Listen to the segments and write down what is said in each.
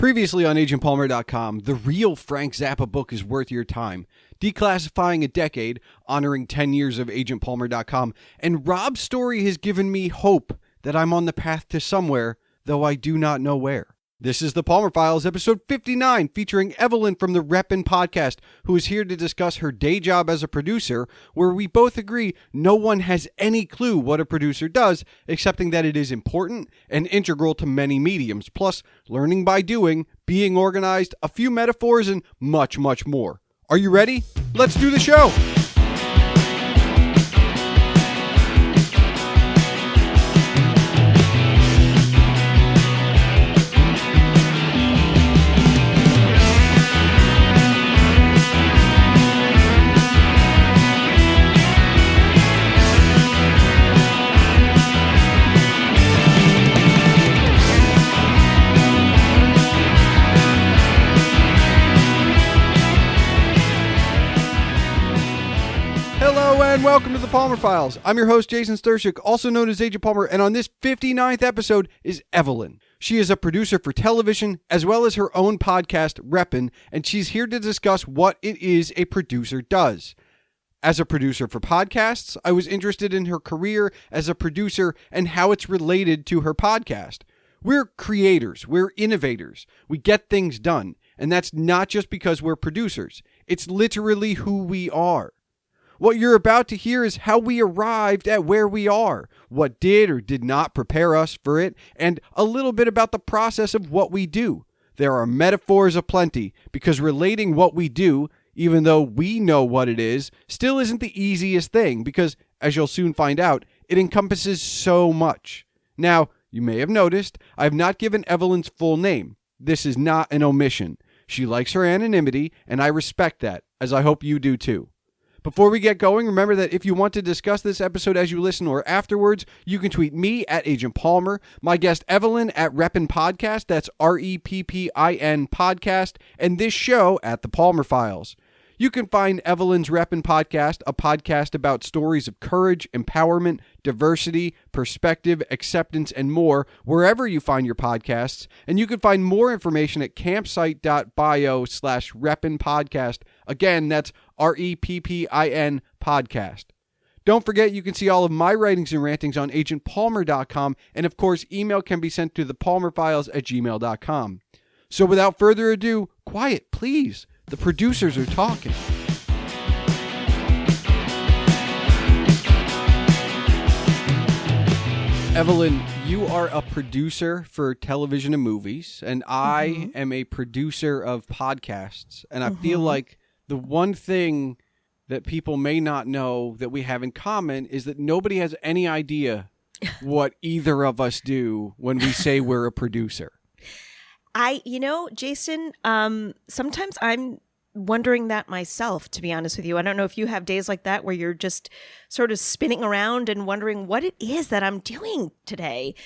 Previously on agentpalmer.com, the real Frank Zappa book is worth your time. Declassifying a decade, honoring 10 years of agentpalmer.com, and Rob's story has given me hope that I'm on the path to somewhere, though I do not know where. This is the Palmer Files, episode 59, featuring Evelien from the Reppin Podcast, who is here to discuss her day job as a producer, where we both agree no one has any clue what a producer does, excepting that it is important and integral to many mediums, plus learning by doing, being organized, a few metaphors, and much, much more. Are you ready? Let's do the show! And welcome to the Palmer Files. I'm your host, Jason Stershik, also known as Agent Palmer, and on this 59th episode is Evelien. She is a producer for television, as well as her own podcast, Reppin, and she's here to discuss what it is a producer does. As a producer for podcasts, I was interested in her career as a producer and how it's related to her podcast. We're creators, we're innovators, we get things done, and that's not just because we're producers. It's literally who we are. What you're about to hear is how we arrived at where we are, what did or did not prepare us for it, and a little bit about the process of what we do. There are metaphors aplenty, because relating what we do, even though we know what it is, still isn't the easiest thing, because, as you'll soon find out, it encompasses so much. Now, you may have noticed, I have not given Evelien's full name. This is not an omission. She likes her anonymity, and I respect that, as I hope you do too. Before we get going, remember that if you want to discuss this episode as you listen or afterwards, you can tweet me at Agent Palmer, my guest Evelien at Reppin Podcast, that's Reppin Podcast, and this show at the Palmer Files. You can find Evelien's Reppin Podcast, a podcast about stories of courage, empowerment, diversity, perspective, acceptance, and more, wherever you find your podcasts. And you can find more information at campsite.bio/Reppin Podcast. Again, that's Reppin Podcast. Don't forget, you can see all of my writings and rantings on agentpalmer.com. And of course, email can be sent to thepalmerfiles@gmail.com. So without further ado, quiet, please. The producers are talking. Evelien, you are a producer for television and movies, and I am a producer of podcasts. And I feel like the one thing that people may not know that we have in common is that nobody has any idea what either of us do when we say we're a producer. Jason, sometimes I'm wondering that myself, to be honest with you. I don't know if you have days like that where you're just sort of spinning around and wondering what it is that I'm doing today.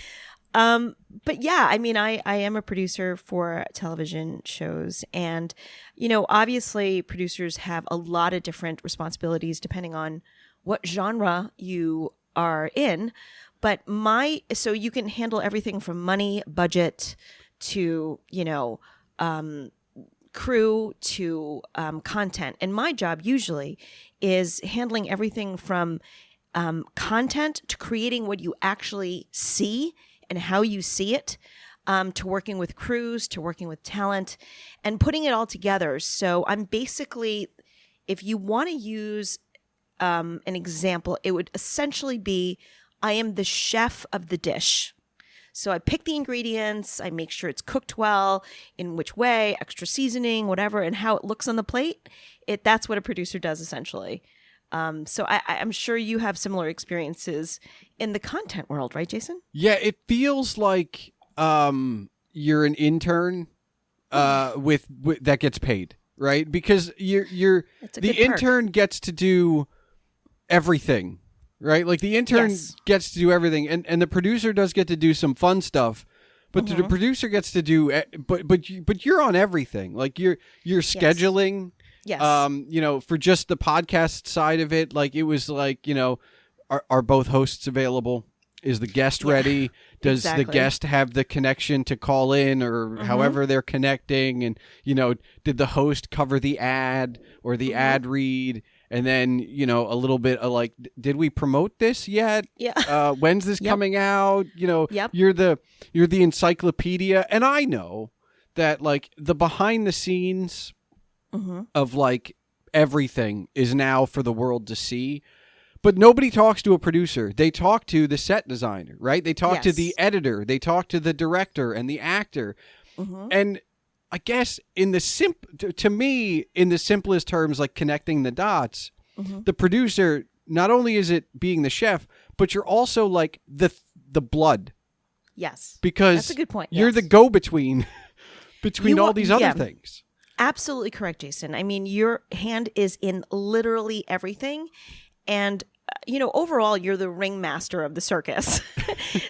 But yeah, I mean, I am a producer for television shows, and, obviously producers have a lot of different responsibilities depending on what genre you are in. But so you can handle everything from money, budget, to, crew, to content. And my job usually is handling everything from content to creating what you actually see and how you see it, to working with crews, to working with talent, and putting it all together. So I'm basically, if you want to use an example, it would essentially be, I am the chef of the dish. So I pick the ingredients, I make sure it's cooked well, in which way, extra seasoning, whatever, and how it looks on the plate. That's what a producer does, essentially. So I'm sure you have similar experiences in the content world, right, Jason? Yeah, it feels like you're an intern with that gets paid, right? Because the intern gets to do everything. Right? Like the intern gets to do everything, and the producer does get to do some fun stuff, but the producer gets to do, but you're on everything. Like you're scheduling, for just the podcast side of it. Like it was like, are both hosts available? Is the guest ready? Does the Exactly. guest have the connection to call in or however they're connecting? And, did the host cover the ad or the ad read? And then, a little bit of like, did we promote this yet? Yeah. When's this coming out? Yep. You're the encyclopedia. And I know that like the behind the scenes of like everything is now for the world to see. But nobody talks to a producer. They talk to the set designer, right? They talk to the editor. They talk to the director and the actor. And I guess to me, in the simplest terms, like connecting the dots, the producer, not only is it being the chef, but you're also like the blood. Yes. Because that's a good point. You're Yes. the go-between between all these other things. Absolutely correct, Jason. I mean, your hand is in literally everything. And overall, you're the ringmaster of the circus.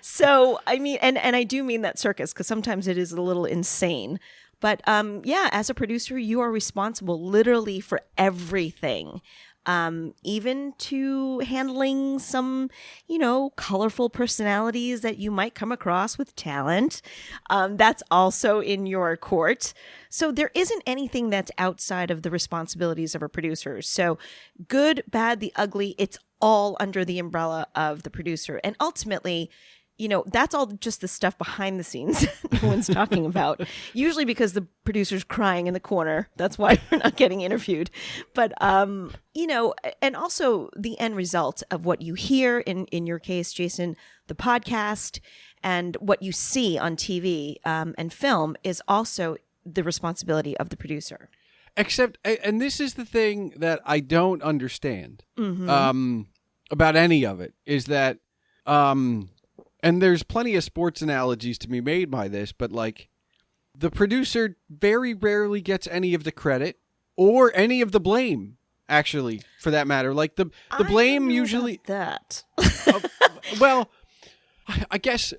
So, I mean, and I do mean that circus because sometimes it is a little insane. But as a producer, you are responsible literally for everything, even to handling some, colorful personalities that you might come across with talent. That's also in your court. So there isn't anything that's outside of the responsibilities of a producer. So good, bad, the ugly, it's all under the umbrella of the producer. And ultimately, that's all just the stuff behind the scenes no one's talking about. Usually because the producer's crying in the corner. That's why we're not getting interviewed. But, and also the end result of what you hear in your case, Jason, the podcast and what you see on TV and film is also the responsibility of the producer. Except, and this is the thing that I don't understand about any of it, is that, and there's plenty of sports analogies to be made by this, but like the producer very rarely gets any of the credit or any of the blame, actually, for that matter. Like the blame usually that. well, I guess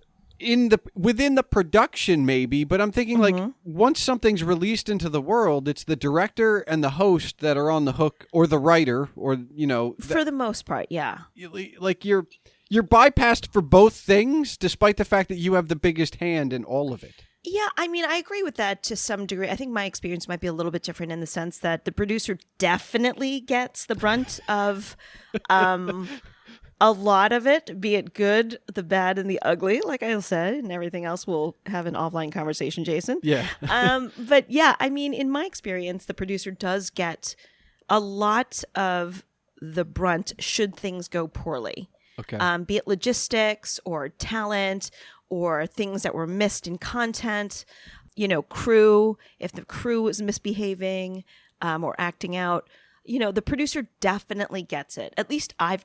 within the production maybe, but I'm thinking like once something's released into the world, it's the director and the host that are on the hook, or the writer, or for the most part, yeah. Like you're bypassed for both things, despite the fact that you have the biggest hand in all of it. Yeah, I mean, I agree with that to some degree. I think my experience might be a little bit different in the sense that the producer definitely gets the brunt of a lot of it, be it good, the bad, and the ugly, like I said, and everything else. We'll have an offline conversation, Jason. Yeah. But yeah, I mean, in my experience, the producer does get a lot of the brunt should things go poorly. Okay. Be it logistics or talent or things that were missed in content, crew, if the crew is misbehaving or acting out. The producer definitely gets it. At least I've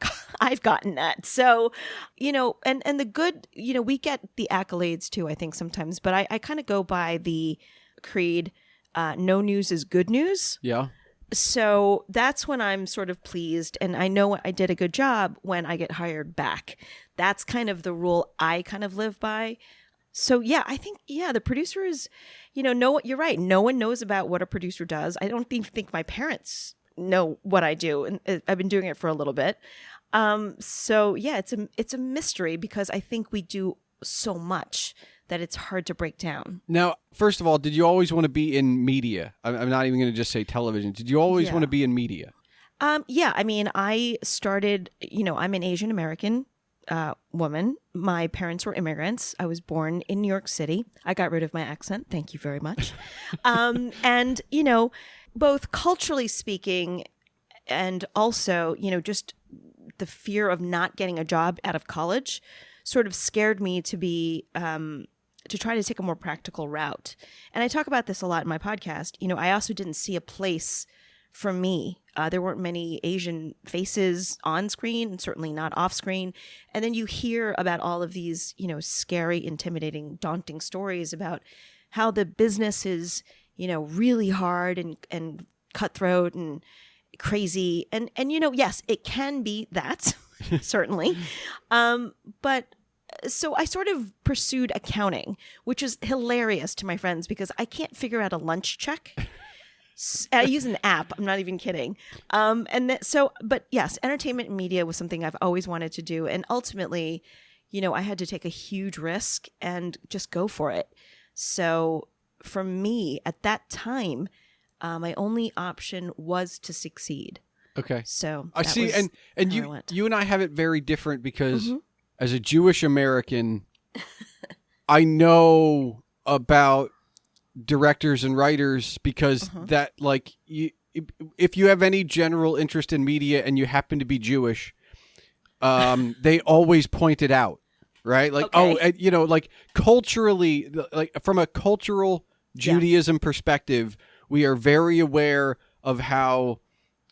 gotten that. So, and the good, we get the accolades too, I think sometimes, but I kind of go by the creed, no news is good news. Yeah. So that's when I'm sort of pleased and I know I did a good job when I get hired back. That's kind of the rule I kind of live by. So yeah, I think, the producer is, you're right. No one knows about what a producer does. I don't think my parents know what I do, and I've been doing it for a little bit. So yeah, it's a mystery because I think we do so much that it's hard to break down. Now, first of all, did you always want to be in media? I'm not even going to just say television. Did you always want to be in media? Yeah, I mean, I started, I'm an Asian American woman. My parents were immigrants. I was born in New York City. I got rid of my accent. Thank you very much. And, both culturally speaking and also, just the fear of not getting a job out of college sort of scared me to be, to try to take a more practical route. And I talk about this a lot in my podcast. I also didn't see a place for me. There weren't many Asian faces on screen, and certainly not off screen. And then you hear about all of these, scary, intimidating, daunting stories about how the business is, really hard and cutthroat and crazy. And yes, it can be that, certainly. But so I sort of pursued accounting, which is hilarious to my friends because I can't figure out a lunch check. I use an app. I'm not even kidding. But yes, entertainment and media was something I've always wanted to do. And ultimately, I had to take a huge risk and just go for it. So for me at that time, my only option was to succeed. Okay. So I see. And you and I have it very different because as a Jewish American, I know about directors and writers because that, like, if you have any general interest in media and you happen to be Jewish, they always point it out, right? Like, like culturally, like from a cultural Judaism perspective, we are very aware of how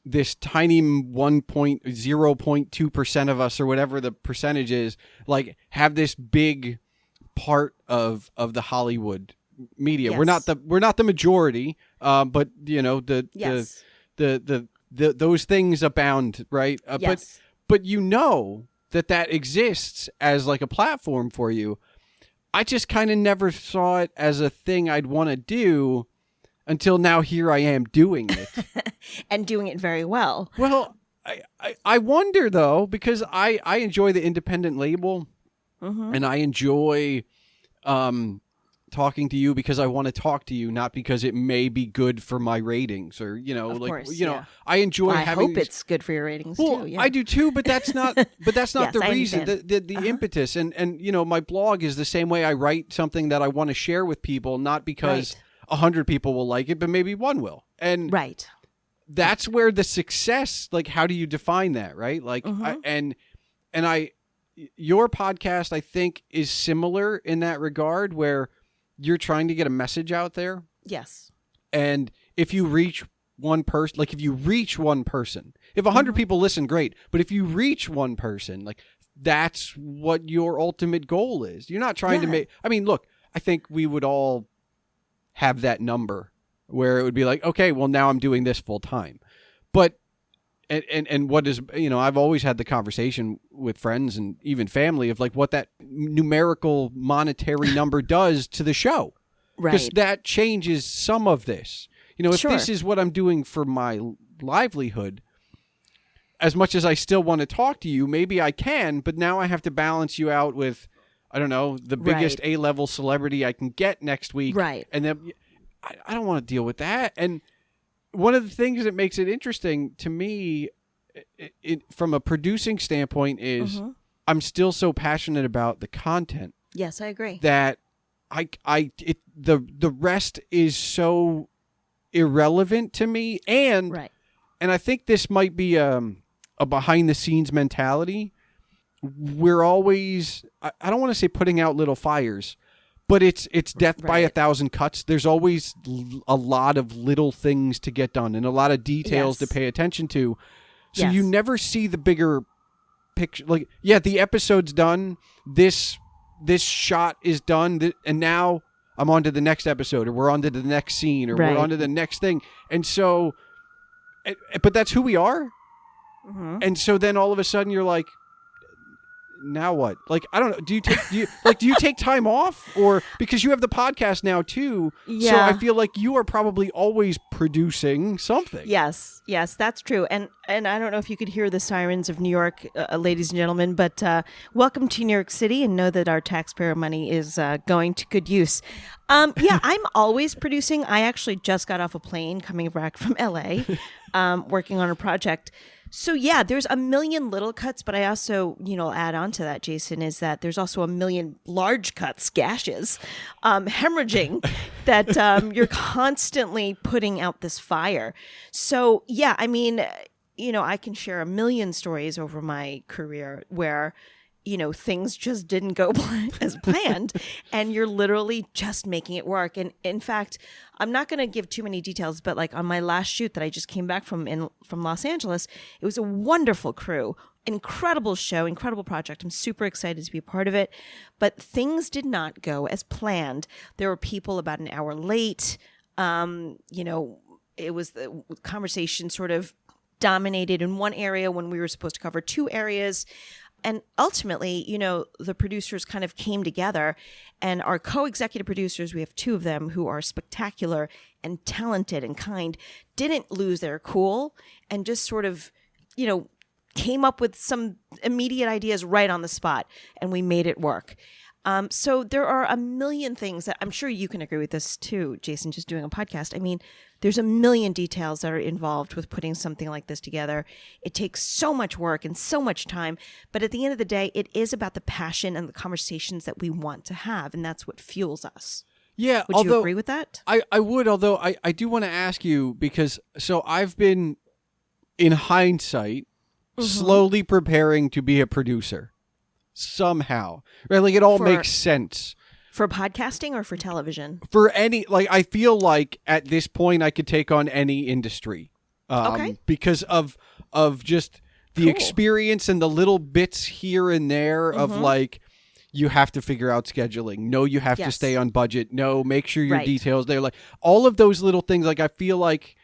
this tiny 0.2% of us, or whatever the percentage is, like, have this big part of the Hollywood media. Yes. We're not the majority, but those things abound, right? Yes. But that exists as like a platform for you. I just kind of never saw it as a thing I'd want to do until now. Here I am doing it. And doing it very well. Well, I wonder, though, because I enjoy the independent label, and I enjoy talking to you because I want to talk to you, not because it may be good for my ratings, or I enjoy I having. hope it's good for your ratings too. Yeah. I do too, but that's not. But that's not Yes, the reason. The Uh-huh. impetus, and my blog is the same way. I write something that I want to share with people, not because 100 people will like it, but maybe one will, and Right. that's where the success. Like, how do you define that, right? Like, your podcast, I think, is similar in that regard, where you're trying to get a message out there. Yes. And if you reach one person, if 100 people listen, great. But if you reach one person, like, that's what your ultimate goal is. You're not trying to make, look, I think we would all have that number where it would be like, okay, well, now I'm doing this full time. But And what is, I've always had the conversation with friends and even family of like what that numerical monetary number does to the show. Right. Because that changes some of this. If Sure. this is what I'm doing for my livelihood, as much as I still want to talk to you, maybe I can, but now I have to balance you out with, I don't know, the biggest A-level celebrity I can get next week. Right. And then I don't want to deal with that. And one of the things that makes it interesting to me, from a producing standpoint, is I'm still so passionate about the content. Yes, I agree. That the rest is so irrelevant to me, and I think this might be a behind the scenes mentality. We're always, I don't want to say putting out little fires, but it's death by 1,000 cuts. There's always a lot of little things to get done and a lot of details to pay attention to. So you never see the bigger picture. Like, the episode's done. This shot is done. And now I'm on to the next episode, or we're on to the next scene, or we're on to the next thing. And so, but that's who we are. And so then all of a sudden you're like, now what? Like, I don't know. Do you take time off, or because you have the podcast now too? Yeah. So I feel like you are probably always producing something. Yes, that's true. And I don't know if you could hear the sirens of New York, ladies and gentlemen, but welcome to New York City, and know that our taxpayer money is going to good use. I'm always producing. I actually just got off a plane coming back from LA, working on a project. So there's a million little cuts, but I also, add on to that, Jason, is that there's also a million large cuts, gashes, hemorrhaging that you're constantly putting out this fire. So I can share a million stories over my career where, things just didn't go as planned, and you're literally just making it work. And in fact, I'm not going to give too many details, but like on my last shoot that I just came back from Los Angeles, it was a wonderful crew, incredible show, incredible project. I'm super excited to be a part of it, but things did not go as planned. There were people about an hour late. It was the conversation sort of dominated in one area when we were supposed to cover two areas. And ultimately, the producers kind of came together, and our co-executive producers, we have two of them who are spectacular and talented and kind, didn't lose their cool and just sort of, came up with some immediate ideas right on the spot, and we made it work. So there are a million things that I'm sure you can agree with this too, Jason, just doing a podcast. I mean, there's a million details that are involved with putting something like this together. It takes so much work and so much time. But at the end of the day, it is about the passion and the conversations that we want to have. And that's what fuels us. Yeah. Would you agree with that? I would, although I do want to ask you because so I've been, in hindsight, slowly preparing to be a producer. Somehow, right? Like it all makes sense. For podcasting or for television? For any, like, I feel like at this point I could take on any industry, because of just the experience and the little bits here and there of like, you have to figure out scheduling. No, you have to stay on budget. No, make sure your details. They're like all of those little things. Like I feel like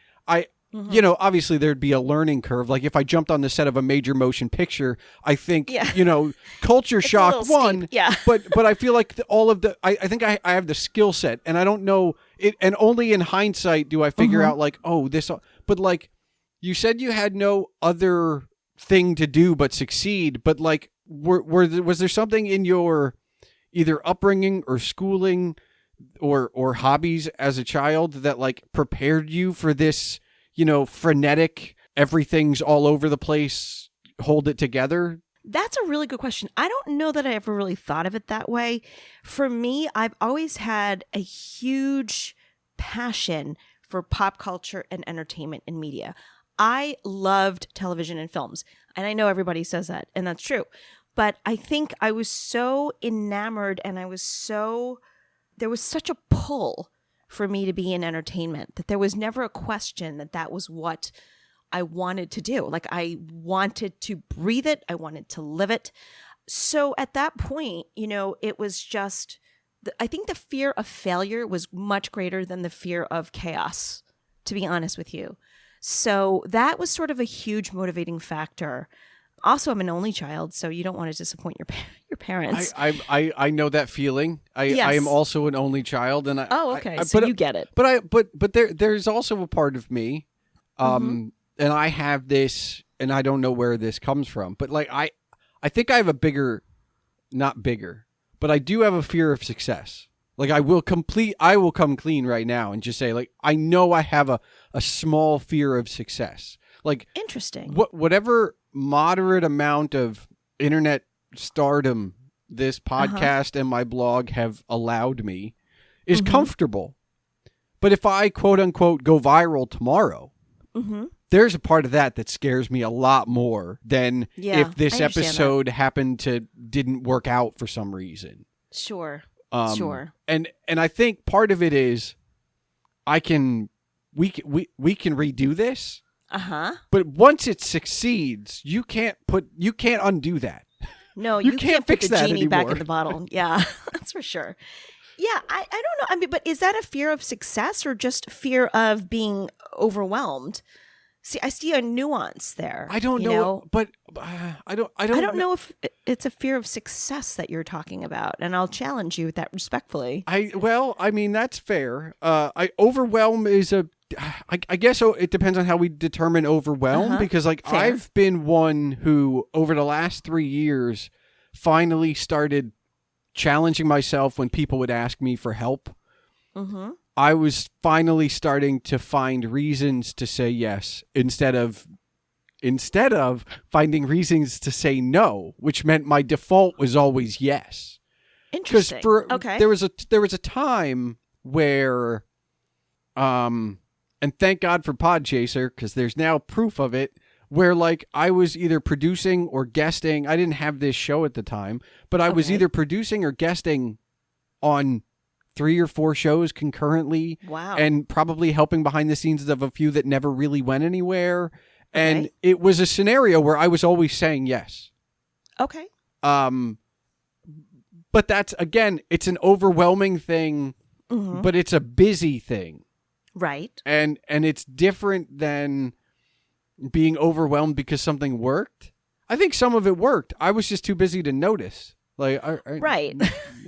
you know, obviously there'd be a learning curve. Like if I jumped on the set of a major motion picture, I think, you know, culture shock one. Yeah. but I feel like all of the, I think I have the skill set and I don't know it. And only in hindsight do I figure out like, oh, this, but like you said you had no other thing to do but succeed. But like, was there something in your either upbringing or schooling or hobbies as a child that like prepared you for this, you know, frenetic, everything's all over the place, hold it together? That's a really good question. I don't know that I ever really thought of it that way. For me, I've always had a huge passion for pop culture and entertainment and media. I loved television and films. And I know everybody says that, and that's true. But I think I was so enamored and there was such a pull for me to be in entertainment that there was never a question that was what I wanted to do. Like I wanted to breathe it. I wanted to live it. So at that point, you know, it was just, I think the fear of failure was much greater than the fear of chaos, to be honest with you. So that was sort of a huge motivating factor. Also, I'm an only child, so you don't want to disappoint your parents. I know that feeling. I am also an only child, and so you get it. But there's also a part of me, and I have this, and I don't know where this comes from, but like I think I have not bigger, but I do have a fear of success. Like I will come clean right now and just say like I know I have a small fear of success. Like interesting. Whatever moderate amount of internet stardom this podcast and my blog have allowed me is comfortable. But if I quote unquote go viral tomorrow, there's a part of that scares me a lot more than if this episode didn't work out for some reason. Sure. Sure. And I think part of it is we can redo this. But once it succeeds, you can't undo that. No, you can't put the genie back in the bottle. Yeah, that's for sure. Yeah, I don't know. I mean, but is that a fear of success or just fear of being overwhelmed? See, I see a nuance there. I don't know, but I don't know if it's a fear of success that you're talking about, and I'll challenge you with that respectfully. I mean, that's fair. Overwhelm is I guess it depends on how we determine overwhelm, because like fair. I've been one who over the last 3 years finally started challenging myself when people would ask me for help. I was finally starting to find reasons to say yes instead of finding reasons to say no, which meant my default was always yes. Interesting. Okay. There was a time where and thank God for Podchaser, because there's now proof of it, where like I was either producing or guesting. I didn't have this show at the time, but I was either producing or guesting on 3 or 4 shows concurrently. Wow. And probably helping behind the scenes of a few that never really went anywhere. And it was a scenario where I was always saying yes. Okay. But that's, again, it's an overwhelming thing, but it's a busy thing. Right. And it's different than being overwhelmed because something worked. I think some of it worked. I was just too busy to notice. Like, right.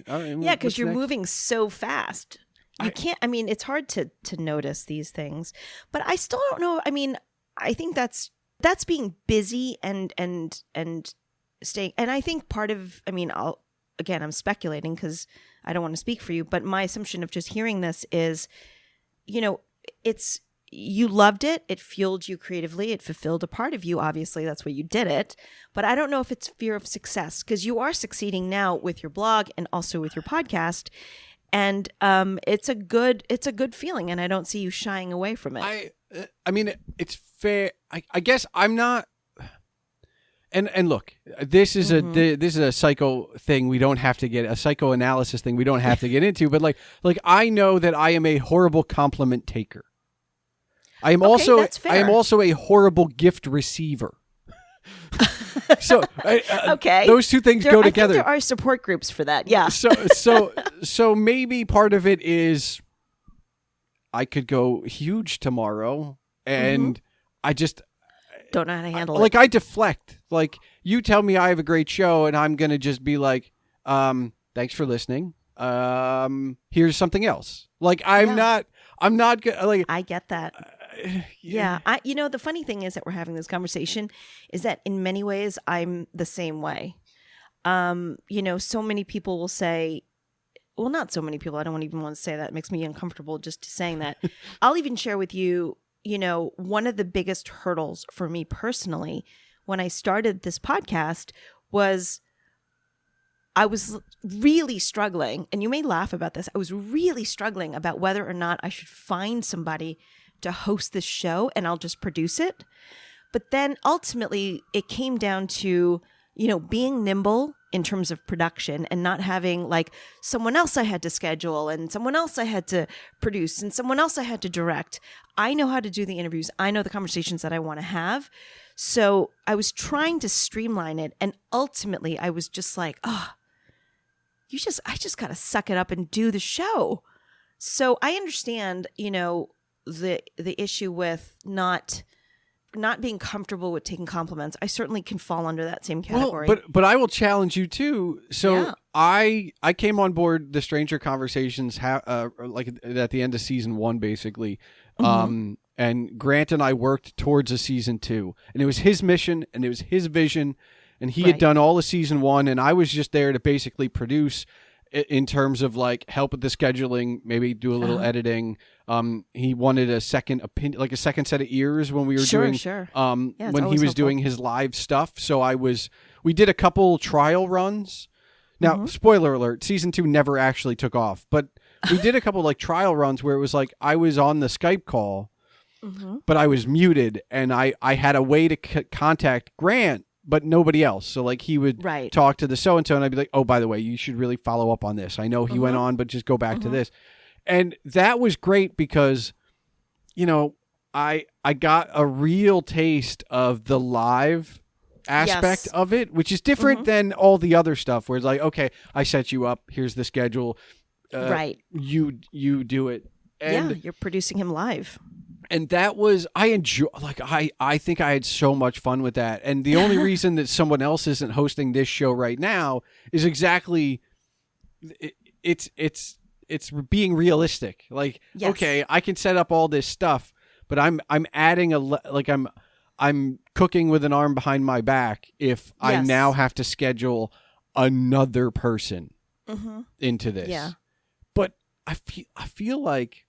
Yeah, because you're moving so fast. You can't, I mean, it's hard to notice these things. But I still don't know. I mean, I think that's that's being busy and staying. And I think part of, I mean, I'm speculating because I don't want to speak for you, but my assumption of just hearing this is, it's, you loved it. It fueled you creatively. It fulfilled a part of you. Obviously, that's why you did it. But I don't know if it's fear of success, because you are succeeding now with your blog and also with your podcast. And it's a good feeling. And I don't see you shying away from it. I mean, it's fair. I guess I'm not. And look, this is a psycho thing. We don't have to get a psychoanalysis thing. We don't have to get into. But like I know that I am a horrible compliment taker. I am also a horrible gift receiver. So okay, those two things go together. I think there are support groups for that. Yeah. So maybe part of it is I could go huge tomorrow, and I just don't know how to handle it. Like I deflect. Like you tell me I have a great show, and I'm gonna just be like, "Thanks for listening. Here's something else." Like I'm not like I get that. Yeah. The funny thing is that we're having this conversation is that in many ways I'm the same way. So many people will say, well, not so many people. I don't even want to say that. It makes me uncomfortable just saying that. I'll even share with you, one of the biggest hurdles for me personally when I started this podcast was I was really struggling, and you may laugh about this. I was really struggling about whether or not I should find somebody to host this show and I'll just produce it. But then ultimately it came down to, being nimble in terms of production and not having like someone else I had to schedule and someone else I had to produce and someone else I had to direct. I know how to do the interviews. I know the conversations that I want to have. So I was trying to streamline it. And ultimately I was just like, I just got to suck it up and do the show. So I understand, the issue with not being comfortable with taking compliments. I certainly can fall under that same category. Well, but I will challenge you too. So I came on board the Stranger Conversations like at the end of season 1, basically. And Grant and I worked towards a season 2, and it was his mission and it was his vision, and he had done all of season 1, and I was just there to basically produce in terms of like help with the scheduling, maybe do a little editing. He wanted a second opinion, like a second set of ears when we were doing when he was helpful. Doing his live stuff. So we did a couple trial runs. Now, spoiler alert, season 2 never actually took off, but we did a couple like trial runs where it was like I was on the Skype call, but I was muted, and I had a way to contact Grant, but nobody else. So like he would talk to the so-and-so, and I'd be like, oh, by the way, you should really follow up on this. I know he went on, but just go back to this. And that was great because, I got a real taste of the live aspect of it, which is different than all the other stuff where it's like, okay, I set you up. Here's the schedule. You do it. And you're producing him live. And that was, I enjoy, like, I think I had so much fun with that. And the only reason that someone else isn't hosting this show right now is exactly, it's being realistic. Like, okay, I can set up all this stuff, but I'm adding I'm cooking with an arm behind my back if I now have to schedule another person into this. Yeah. But I feel like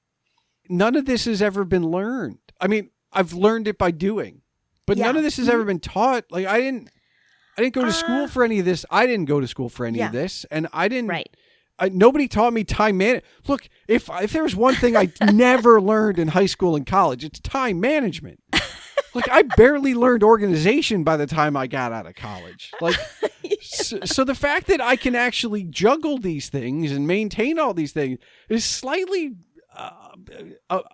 none of this has ever been learned. I mean, I've learned it by doing, but none of this has ever been taught. Like I didn't go to school for any of this. I didn't go to school for any of this, and I didn't. Nobody taught me time management. Look, if there was one thing I never learned in high school and college, it's time management. Like I barely learned organization by the time I got out of college. Like, so the fact that I can actually juggle these things and maintain all these things is slightly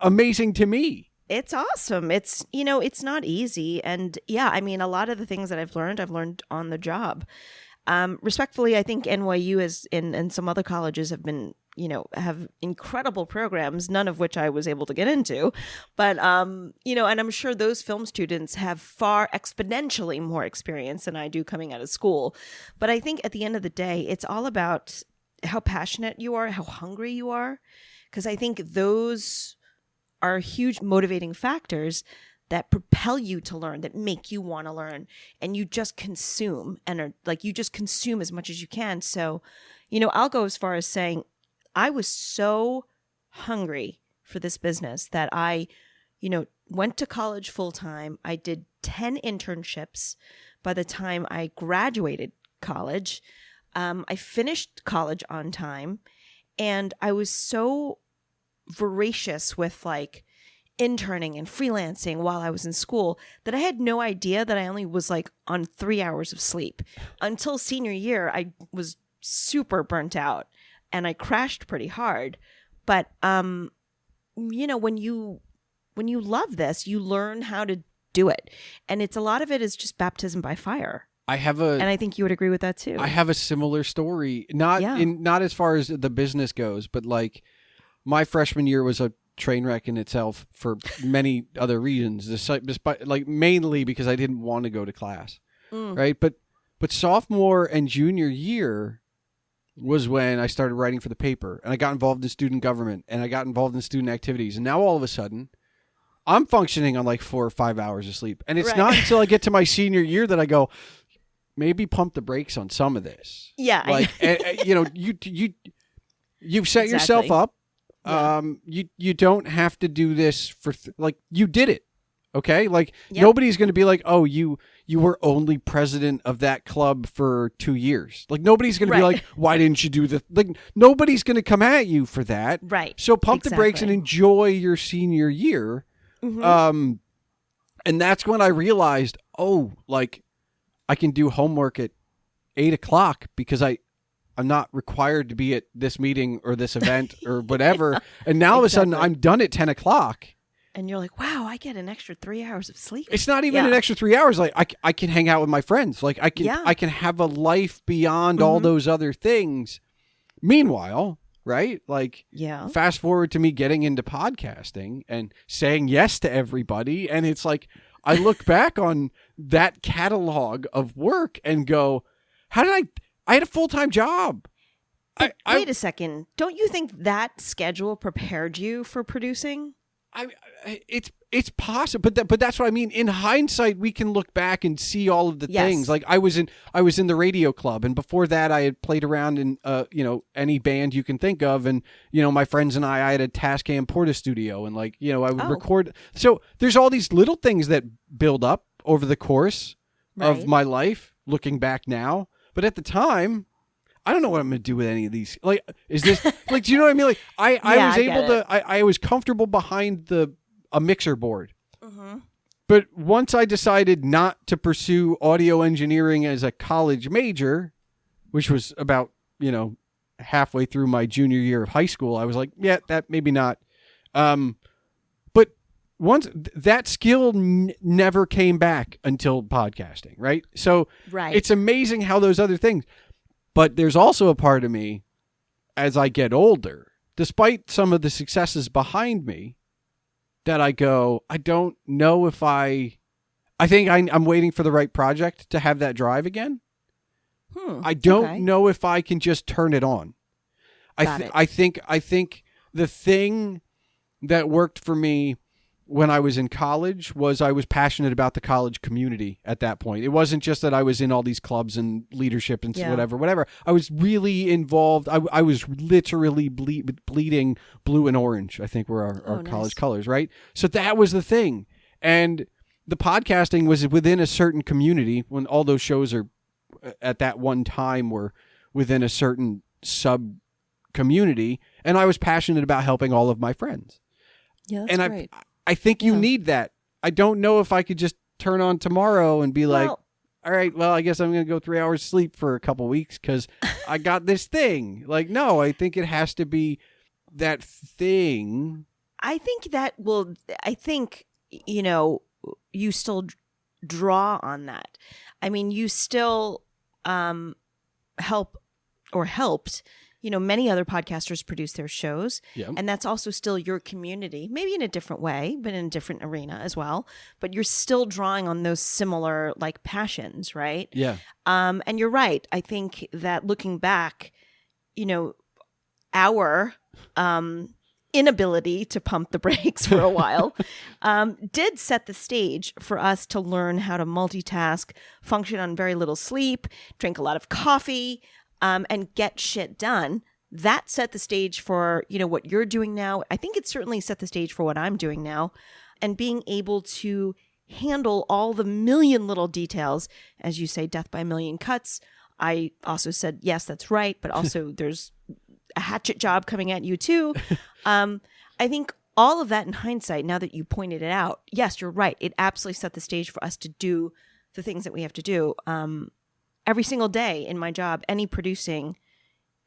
amazing to me. It's awesome. It's, it's not easy. And I mean, a lot of the things that I've learned on the job. Respectfully, I think NYU and some other colleges have been, have incredible programs, none of which I was able to get into. But, and I'm sure those film students have far exponentially more experience than I do coming out of school. But I think at the end of the day, it's all about how passionate you are, how hungry you are. Because I think those are huge motivating factors that propel you to learn, that make you want to learn, and you just consume and are like, you just consume as much as you can. So, I'll go as far as saying I was so hungry for this business that I, went to college full time. I did 10 internships by the time I graduated college. I finished college on time, and I was so voracious with like interning and freelancing while I was in school that I had no idea that I only was like on 3 hours of sleep. Until senior year, I was super burnt out and I crashed pretty hard. But, when you love this, you learn how to do it. And a lot of it is just baptism by fire. And I think you would agree with that too. I have a similar story, not as far as the business goes, but like my freshman year was a train wreck in itself for many other reasons. Despite, like, mainly because I didn't want to go to class, right? But sophomore and junior year was when I started writing for the paper, and I got involved in student government, and I got involved in student activities, and now all of a sudden, I'm functioning on like 4 or 5 hours of sleep, and it's not until I get to my senior year that I go, maybe pump the brakes on some of this. Yeah, like you've set yourself up. Yeah. You don't have to do this for like you did it. Okay, like nobody's going to be like, oh, you were only president of that club for 2 years. Like nobody's going to be like, why didn't you do the like? Nobody's going to come at you for that. Right. So pump the brakes and enjoy your senior year. Mm-hmm. And that's when I realized, oh, like I can do homework at 8:00 because I'm not required to be at this meeting or this event or whatever. And now all of a sudden I'm done at 10:00. And you're like, wow, I get an extra 3 hours of sleep. It's not even an extra 3 hours. Like I can hang out with my friends. Like I can have a life beyond all those other things. Meanwhile, right? Like fast forward to me getting into podcasting and saying yes to everybody. And it's like, I look back on that catalog of work and go, how did I had a full-time job. Wait a second. Don't you think that schedule prepared you for producing? It's possible, but that's what I mean. In hindsight, we can look back and see all of the things. Like I was in the radio club, and before that, I had played around in any band you can think of, and my friends and I had a Tascam Porta studio, and I would record. So there's all these little things that build up over the course of my life. Looking back now, but at the time, I don't know what I'm going to do with any of these. Like, is this like? Do you know what I mean? Like, I was able to. I was comfortable behind a mixer board. Mm-hmm. But once I decided not to pursue audio engineering as a college major, which was about halfway through my junior year of high school, I was like, yeah, that maybe not. But once that skill never came back until podcasting, right? So it's amazing how those other things. But there's also a part of me, as I get older, despite some of the successes behind me, that I go, I don't know if I think I'm waiting for the right project to have that drive again. I don't know if I can just turn it on. I think the thing that worked for me when I was in college was I was passionate about the college community at that point. It wasn't just that I was in all these clubs and leadership and whatever. I was really involved. I was literally bleeding blue and orange, I think were our college colors, right? So that was the thing. And the podcasting was within a certain community when all those shows are at that one time were within a certain sub community. And I was passionate about helping all of my friends. Yeah, that's great. I think you need that. I don't know if I could just turn on tomorrow and be like, all right, well, I guess I'm going to go 3 hours sleep for a couple weeks because I got this thing. Like, no, I think it has to be that thing. I think you still draw on that. I mean, you still helped many other podcasters produce their shows. Yep. And that's also still your community, maybe in a different way, but in a different arena as well. But you're still drawing on those similar passions, right? Yeah. And you're right. I think that looking back, our inability to pump the brakes for a while did set the stage for us to learn how to multitask, function on very little sleep, drink a lot of coffee, and get shit done. That set the stage for, what you're doing now. I think it certainly set the stage for what I'm doing now. And being able to handle all the million little details, as you say, death by a million cuts. I also said, yes, that's right. But also there's a hatchet job coming at you too. I think all of that in hindsight, now that you pointed it out, yes, you're right. It absolutely set the stage for us to do the things that we have to do. Every single day in my job, any producing,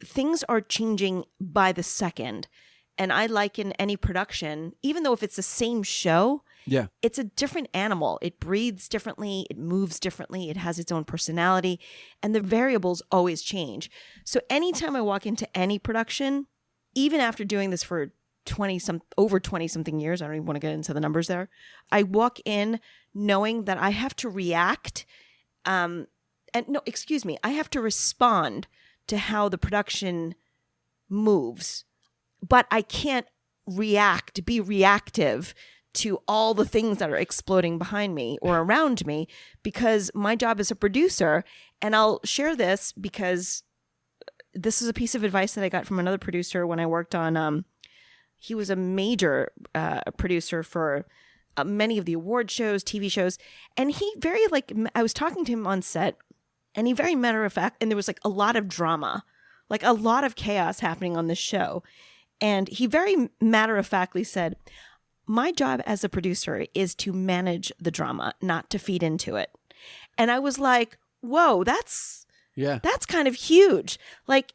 things are changing by the second. And I liken any production, even though if it's the same show, it's a different animal. It breathes differently. It moves differently. It has its own personality. And the variables always change. So anytime I walk into any production, even after doing this for over 20 something years, I don't even want to get into the numbers there, I walk in knowing that I have to react. I have to respond to how the production moves. But I can't be reactive to all the things that are exploding behind me or around me, because my job is a producer. And I'll share this because this is a piece of advice that I got from another producer when I worked on, he was a major producer for many of the award shows, TV shows. And he I was talking to him on set, and he very matter of fact, and there was a lot of drama, a lot of chaos happening on this show. And he very matter-of-factly said, my job as a producer is to manage the drama, not to feed into it. And I was like, whoa, that's kind of huge.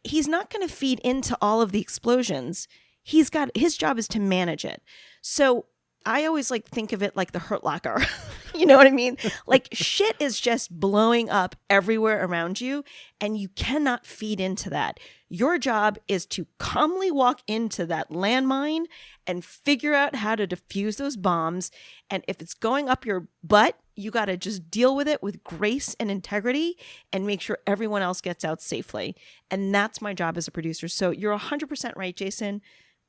He's not going to feed into all of the explosions. His job is to manage it. So I always think of it like the Hurt Locker. You know what I mean? Shit is just blowing up everywhere around you, and you cannot feed into that. Your job is to calmly walk into that landmine and figure out how to defuse those bombs. And if it's going up your butt, you got to just deal with it with grace and integrity and make sure everyone else gets out safely. And that's my job as a producer. So you're 100% right, Jason.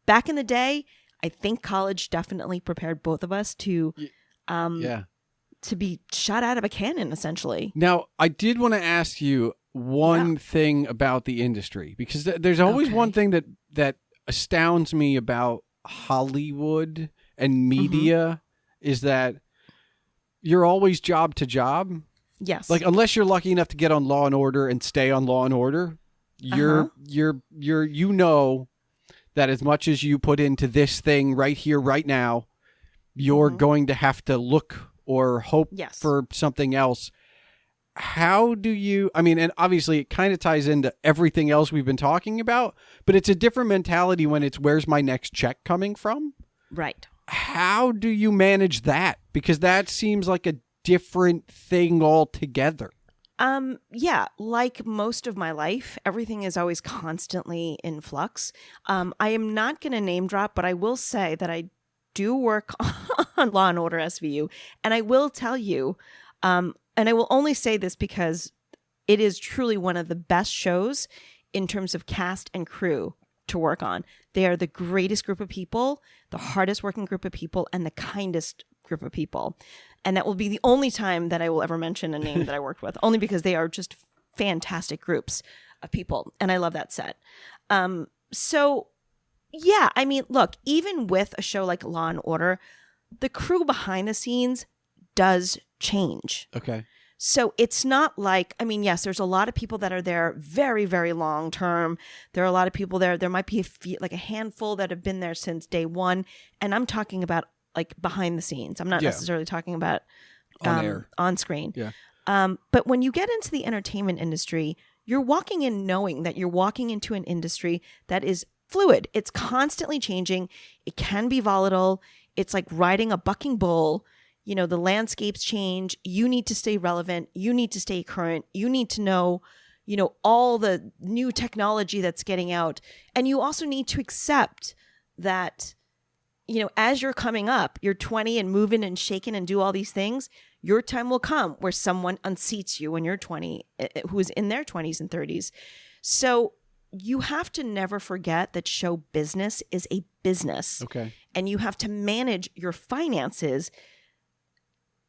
Back in the day, I think college definitely prepared both of us to be shot out of a cannon, essentially. Now, I did want to ask you one thing about the industry, because there's always one thing that astounds me about Hollywood and media is that you're always job to job. Yes. Unless you're lucky enough to get on Law and Order and stay on Law and Order, you're that as much as you put into this thing right here, right now, you're going to have to look or hope for something else. How do you, and obviously it kind of ties into everything else we've been talking about, but it's a different mentality when it's where's my next check coming from? Right. How do you manage that? Because that seems like a different thing altogether. Like most of my life, everything is always constantly in flux. I am not going to name drop, but I will say that I do work on Law and Order SVU. And I will tell you, and I will only say this because it is truly one of the best shows in terms of cast and crew to work on. They are the greatest group of people, the hardest working group of people, and the kindest group of people. And that will be the only time that I will ever mention a name that I worked with, only because they are just fantastic groups of people. And I love that set. Look, even with a show like Law and Order, the crew behind the scenes does change. Okay. So it's not yes, there's a lot of people that are there very, very long term. There are a lot of people there. There might be a handful that have been there since day one. And I'm talking about behind the scenes. I'm not necessarily talking about on air, on screen. Yeah. But when you get into the entertainment industry, you're walking in knowing that you're walking into an industry that is fluid. It's constantly changing. It can be volatile. It's like riding a bucking bull. The landscapes change. You need to stay relevant. You need to stay current. You need to know, all the new technology that's getting out. And you also need to accept that, as you're coming up, you're 20 and moving and shaking and do all these things, your time will come where someone unseats you when you're 20, who is in their 20s and 30s. So you have to never forget that show business is a business. Okay. and you have to manage your finances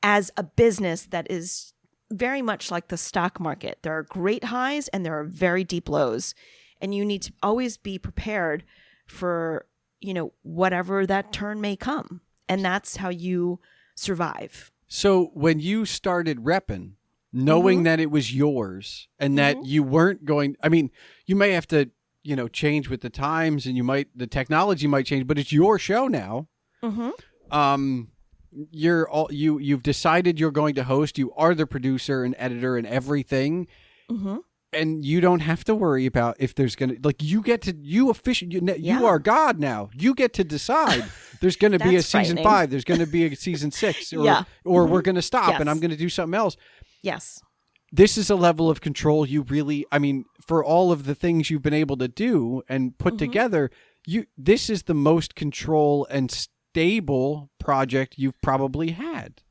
as a business that is very much like the stock market. There are great highs and there are very deep lows, and you need to always be prepared for, whatever that turn may come. And that's how you survive. So when you started Reppin, knowing that it was yours and that you weren't going, you may have to, change with the times, and the technology might change, but it's your show now. You've decided you're going to host. You are the producer and editor and everything. And you don't have to worry about if there's going to, you are God now. You get to decide there's going to be a season 5. There's going to be a season 6 or we're going to stop and I'm going to do something else. Yes. This is a level of control you really, for all of the things you've been able to do and put together, this is the most control and stable project you've probably had.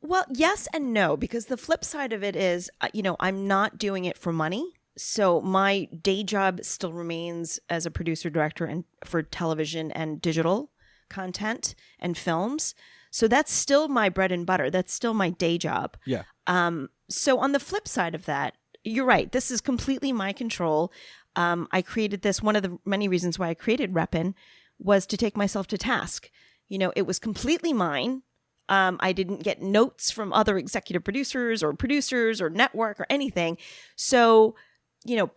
Well, yes and no, because the flip side of it is, I'm not doing it for money. So my day job still remains as a producer director and for television and digital content and films. So that's still my bread and butter. That's still my day job. Yeah. So on the flip side of that, you're right. This is completely my control. I created this. One of the many reasons why I created Reppin was to take myself to task. It was completely mine. I didn't get notes from other executive producers or network or anything. So,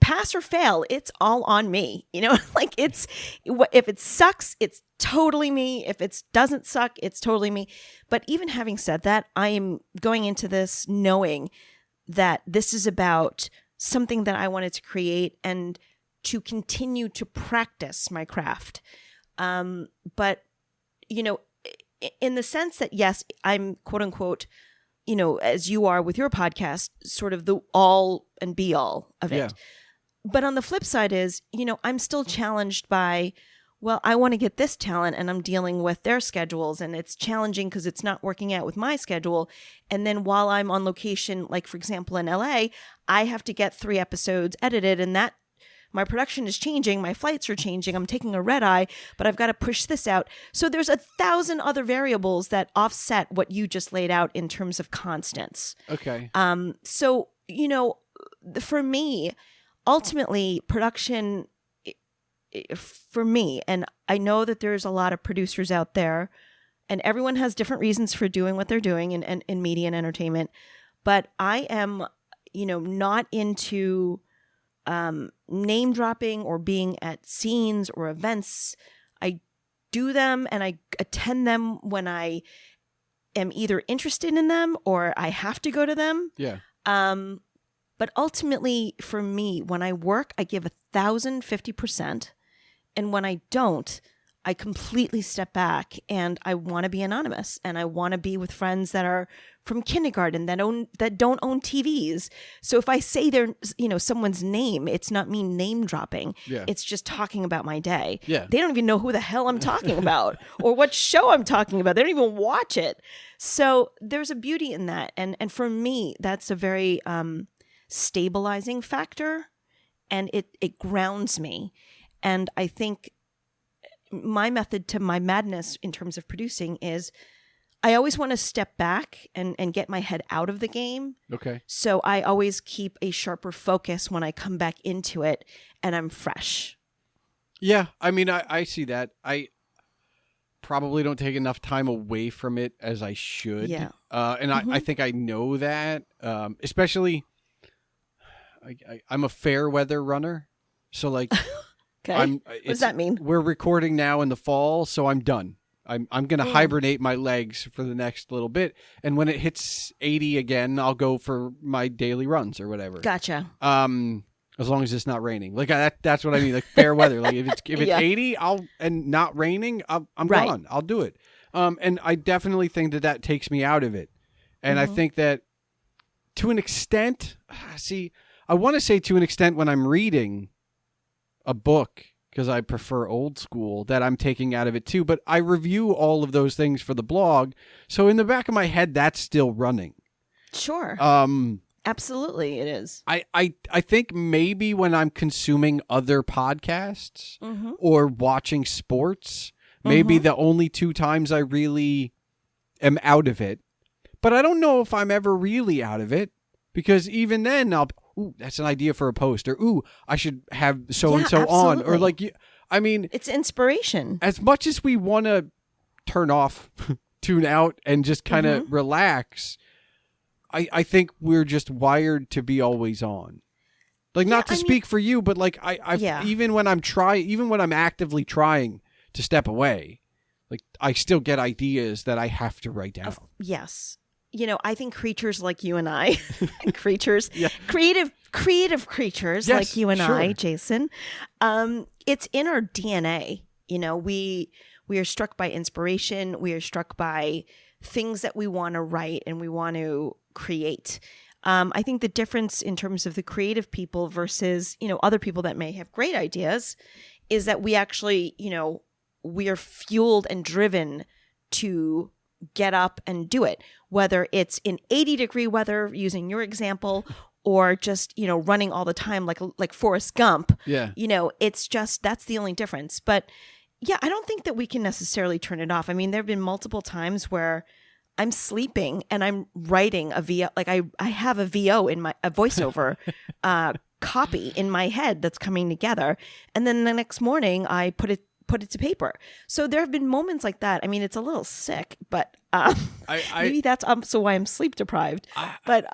pass or fail, it's all on me. If it sucks, it's totally me. If it doesn't suck, it's totally me. But even having said that, I am going into this knowing that this is about something that I wanted to create and to continue to practice my craft. But, in the sense that, yes, I'm quote unquote, as you are with your podcast, sort of the all and be all of it. Yeah. But on the flip side is, I'm still challenged by, well, I want to get this talent and I'm dealing with their schedules and it's challenging because it's not working out with my schedule. And then while I'm on location, like for example, in LA, I have to get 3 episodes edited and that my production is changing. My flights are changing. I'm taking a red eye, but I've got to push this out. So there's 1,000 other variables that offset what you just laid out in terms of constants. Okay. So, for me, ultimately production for me, and I know that there's a lot of producers out there and everyone has different reasons for doing what they're doing in media and entertainment, but I am, not into name dropping or being at scenes or events. I do them and I attend them when I am either interested in them or I have to go to them. Yeah. But ultimately for me, when I work, I give 1,050%. And when I don't, I completely step back and I want to be anonymous and I want to be with friends that are from kindergarten that don't own TVs. So if I say someone's name, it's not me name dropping. Yeah. It's just talking about my day. Yeah. They don't even know who the hell I'm talking about or what show I'm talking about. They don't even watch it. So there's a beauty in that. And for me, that's a very stabilizing factor and it grounds me. And I think my method to my madness in terms of producing is I always want to step back and get my head out of the game. Okay. So I always keep a sharper focus when I come back into it and I'm fresh. Yeah. I see that. I probably don't take enough time away from it as I should. Yeah. I think I know that, especially I'm a fair weather runner. So like, okay. What does that mean? We're recording now in the fall, so I'm done. I'm going to hibernate my legs for the next little bit, and when it hits 80 again, I'll go for my daily runs or whatever. Gotcha. As long as it's not raining, like that's what I mean. Like fair weather. Like if it's 80, and not raining, I'm gone. I'll do it. And I definitely think that takes me out of it, and I think that to an extent, I want to say to an extent when I'm reading a book, because I prefer old school, that I'm taking out of it too. But I review all of those things for the blog. So in the back of my head, that's still running. Sure. Absolutely, it is. I think maybe when I'm consuming other podcasts or watching sports, maybe the only 2 times I really am out of it. But I don't know if I'm ever really out of it, because even then ooh, that's an idea for a post, or ooh, I should have so-and-so on, or like, I mean, it's inspiration. As much as we want to turn off, tune out, and just kind of relax, I think we're just wired to be always on. Like, not to speak for you, but like even when I'm actively trying to step away, like I still get ideas that I have to write down. Yes. I think creatures like you and I, creative creatures like you and I, Jason, it's in our DNA. We are struck by inspiration. We are struck by things that we want to write and we want to create. I think the difference in terms of the creative people versus, other people that may have great ideas is that we actually, we are fueled and driven to get up and do it, whether it's in 80-degree weather, using your example, or just, running all the time like Forrest Gump. Yeah. It's just, that's the only difference. But yeah, I don't think that we can necessarily turn it off. I mean, there have been multiple times where I'm sleeping and I'm writing a VO, like I have a VO in a voiceover copy in my head that's coming together. And then the next morning I put it to paper. So there have been moments like that. I mean, it's a little sick, but maybe that's also why I'm sleep deprived. But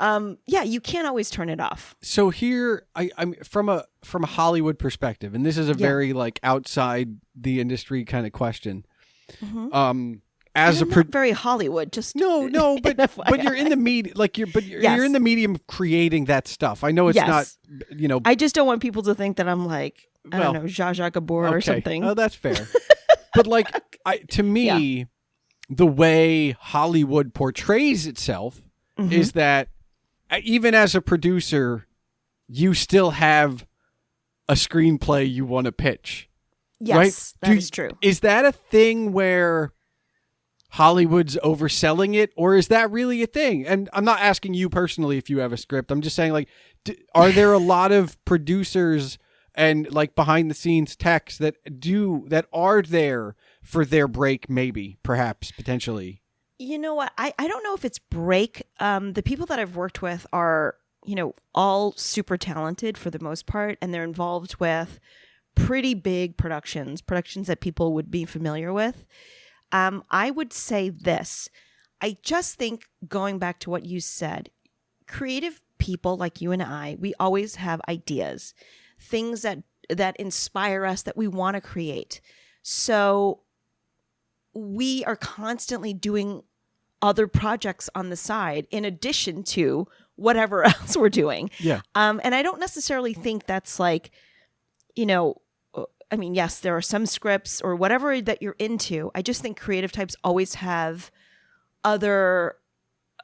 yeah, you can't always turn it off. So here, I'm from a Hollywood perspective, and this is a very like outside the industry kind of question. Mm-hmm. As not very Hollywood, just no, but you're in the media, like you're in the medium of creating that stuff. I know it's not, I just don't want people to think that I'm like, I don't know, Zsa Zsa Gabor or something. Oh, that's fair. But like, to me, the way Hollywood portrays itself is that even as a producer, you still have a screenplay you want to pitch. Yes, right? That is true. Is that a thing where Hollywood's overselling it, or is that really a thing? And I'm not asking you personally if you have a script. I'm just saying, like, are there a lot of producers and like behind the scenes techs that are there for their break, maybe, perhaps, potentially? You know what? I don't know if it's break. The people that I've worked with are, all super talented for the most part, and they're involved with pretty big productions that people would be familiar with. I would say this. I just think, going back to what you said, creative people like you and I, we always have ideas, things that inspire us, that we want to create. So we are constantly doing other projects on the side in addition to whatever else we're doing. Yeah. And I don't necessarily think that's like, I mean, yes, there are some scripts or whatever that you're into. I just think creative types always have other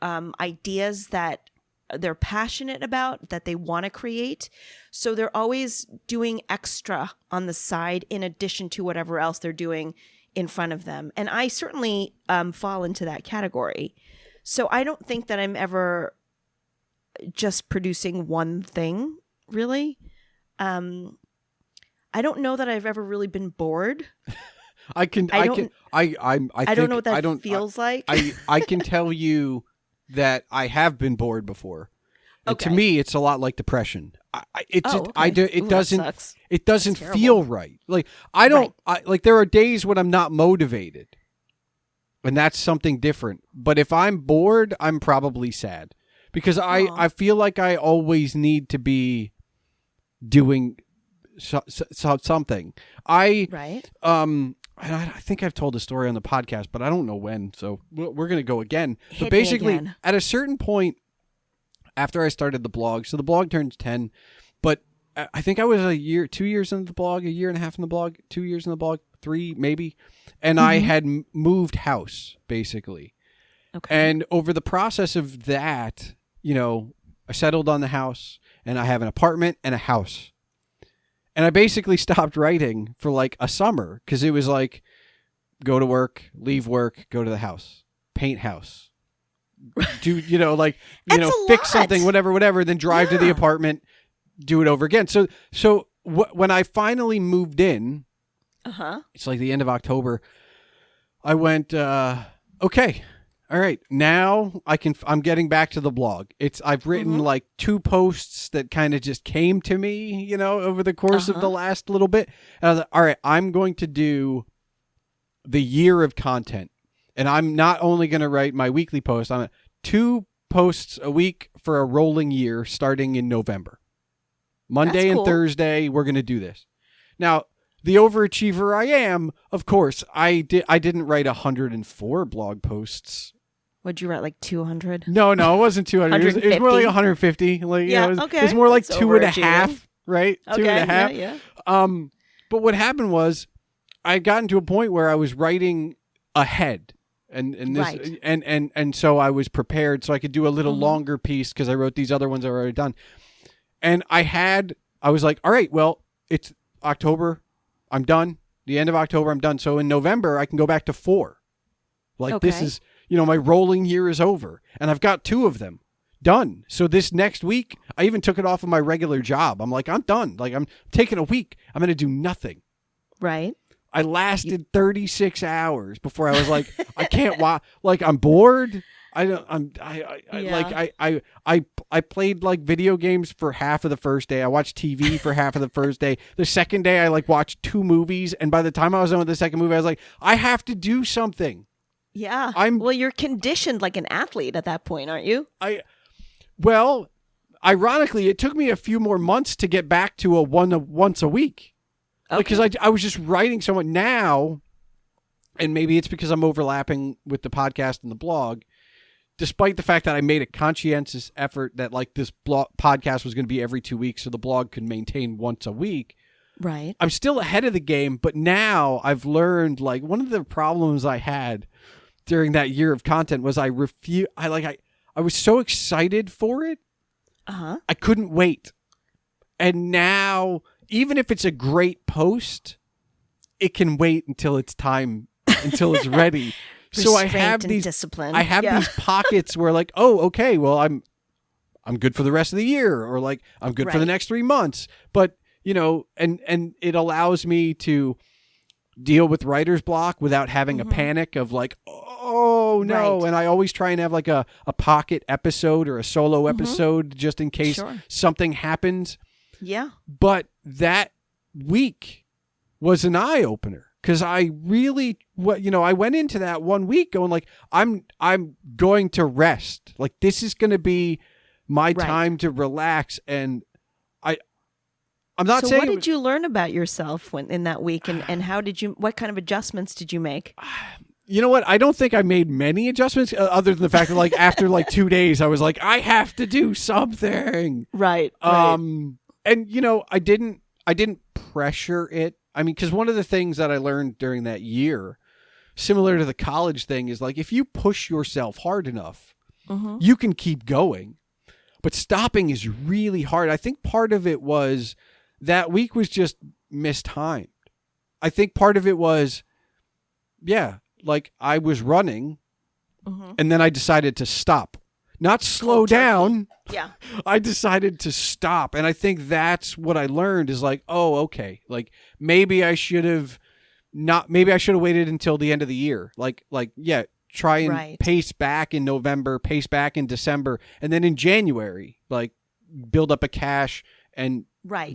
ideas that they're passionate about, that they want to create. So they're always doing extra on the side in addition to whatever else they're doing in front of them. And I certainly fall into that category. So I don't think that I'm ever just producing one thing, really. I don't know that I've ever really been bored. I don't know what that feels like. I can tell you that I have been bored before. And okay. To me, it's a lot like depression. It that doesn't feel right. Like there are days when I'm not motivated, and that's something different. But if I'm bored, I'm probably sad because I feel like I always need to be doing something. I think I've told the story on the podcast, but I don't know when, so we're going to go again. But basically, at a certain point, after I started the blog, so the blog turns 10, but I think I was 2 years into the blog, a year and a half in the blog, 2 years in the blog, 3 maybe, and I had moved house, basically. Okay. And over the process of that, I settled on the house, and I have an apartment and a house. And I basically stopped writing for like a summer because it was like, go to work, leave work, go to the house, paint house, do, fix something, whatever, then drive to the apartment, do it over again. So when I finally moved in, it's like the end of October, I went, okay. All right. Now I'm getting back to the blog. I've written like 2 posts that kind of just came to me, over the course of the last little bit. And I was like, all right, I'm going to do the year of content. And I'm not only going to write my weekly post, I'm 2 posts a week for a rolling year starting in November. Monday and Thursday, we're going to do this. Now, the overachiever I am, of course, I didn't write 104 blog posts. Would you write like 200? No, it wasn't 200. It was more like 150. Like, okay. It was more like That's 2.5, right? Okay, 2.5. Yeah. But what happened was I had gotten to a point where I was writing ahead. And this right. and so I was prepared so I could do a little longer piece because I wrote these other ones I already done. And I was like, all right, well, it's October. I'm done. The end of October, I'm done. So in November, I can go back to 4. Like this is, my rolling year is over. And I've got 2 of them done. So this next week, I even took it off of my regular job. I'm like, I'm done. Like I'm taking a week. I'm going to do nothing. Right. I lasted 36 hours before I was like, I can't watch. Like I'm bored. I played like video games for half of the first day. I watched TV for half of the first day. The second day I like watched 2 movies. And by the time I was done with the second movie, I was like, I have to do something. Yeah. Well, you're conditioned like an athlete at that point, aren't you? Well, ironically, it took me a few more months to get back to a once a week. Because I was just writing so much now, and maybe it's because I'm overlapping with the podcast and the blog, despite the fact that I made a conscientious effort that like this podcast was going to be every 2 weeks so the blog could maintain once a week. Right. I'm still ahead of the game, but now I've learned like one of the problems I had during that year of content was I was so excited for it. I couldn't wait. And now, even if it's a great post, it can wait until it's time, until it's ready. So I have these discipline. I have these pockets where like, oh, okay, well, I'm good for the rest of the year, or like I'm good for the next 3 months. But and it allows me to deal with writer's block without having a panic of like, oh no. Right. And I always try and have like a pocket episode or a solo episode just in case something happens. Yeah. But that week was an eye opener. Because I really, I went into that 1 week going like, I'm going to rest. Like this is going to be my time to relax. And I'm not saying. So what did you learn about yourself in that week, and what kind of adjustments did you make? You know what? I don't think I made many adjustments other than the fact that like after like 2 days, I was like, I have to do something. Right. And I didn't pressure it. I mean, because one of the things that I learned during that year, similar to the college thing, is like if you push yourself hard enough, you can keep going. But stopping is really hard. I think part of it was that week was just mistimed. I think part of it was, like I was running and then I decided to stop. Not slow down. Yeah. I decided to stop. And I think that's what I learned is like, oh, okay. Like maybe I should have waited until the end of the year. Try and pace back in November, pace back in December. And then in January, like build up a cache and